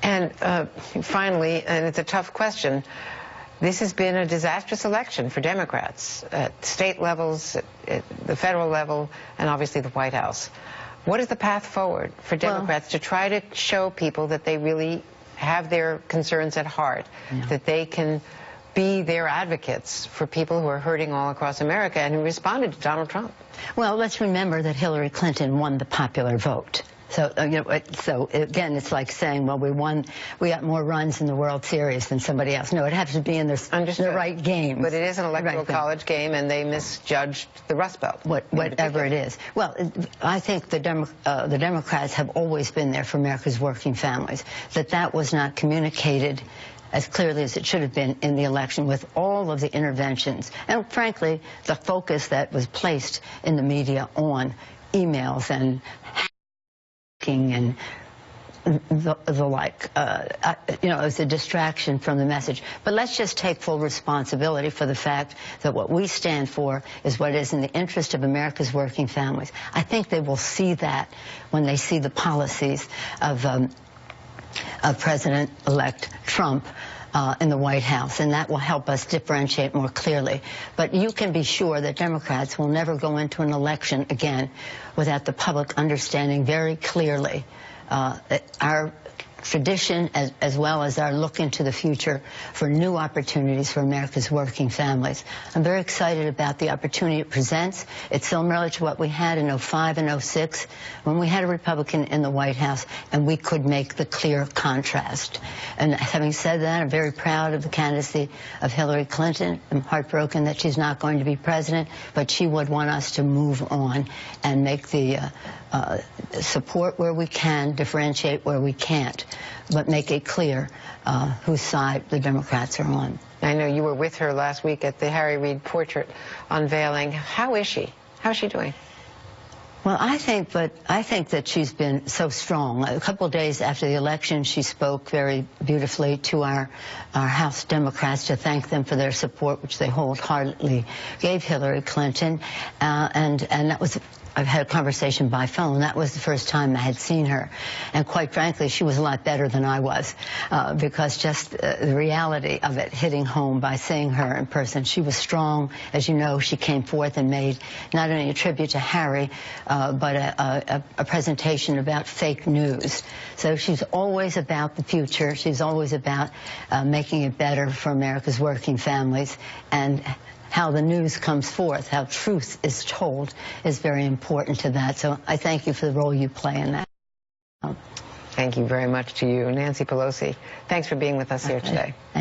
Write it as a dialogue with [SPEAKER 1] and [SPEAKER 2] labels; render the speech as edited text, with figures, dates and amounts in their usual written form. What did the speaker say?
[SPEAKER 1] And finally, and it's a tough question, this has been a disastrous election for Democrats at state levels, at the federal level, and obviously the White House. What is the path forward for Democrats to try to show people that they really have their concerns at heart, that they can be their advocates for people who are hurting all across America and who responded to Donald Trump?
[SPEAKER 2] Well, let's remember that Hillary Clinton won the popular vote. So, so again, it's like saying, well, we got more runs in the World Series than somebody else. No, it has to be in the right game.
[SPEAKER 1] But it is an electoral college game, and they misjudged the Rust Belt.
[SPEAKER 2] Whatever it is. Well, I think the Democrats have always been there for America's working families. That was not communicated as clearly as it should have been in the election, with all of the interventions and, frankly, the focus that was placed in the media on emails and hacking and the like. It was a distraction from the message. But let's just take full responsibility for the fact that what we stand for is what is in the interest of America's working families. I think they will see that when they see the policies of President-elect Trump in the White House, and that will help us differentiate more clearly. But you can be sure that Democrats will never go into an election again without the public understanding very clearly our tradition as well as our look into the future for new opportunities for America's working families. I'm very excited about the opportunity it presents. It's similar to what we had in 05 and 06 when we had a Republican in the White House, and we could make the clear contrast. And having said that, I'm very proud of the candidacy of Hillary Clinton. I'm heartbroken that she's not going to be president, but she would want us to move on and make the support where we can, differentiate where we can't, but make it clear whose side the Democrats are on.
[SPEAKER 1] I know you were with her last week at the Harry Reid portrait unveiling. How is she? How's she doing?
[SPEAKER 2] Well, I think that she's been so strong. A couple of days after the election, she spoke very beautifully to our House Democrats to thank them for their support, which they wholeheartedly gave Hillary Clinton. And that was, I've had a conversation by phone. That was the first time I had seen her. And quite frankly, she was a lot better than I was, because just the reality of it hitting home by seeing her in person. She was strong. As you know, she came forth and made not only a tribute to Harry, but a presentation about fake news. So she's always about the future. She's always about making it better for America's working families. And how the news comes forth, how truth is told, is very important to that. So I thank you for the role you play in that.
[SPEAKER 1] Thank you very much to you, Nancy Pelosi. Thanks for being with us here today.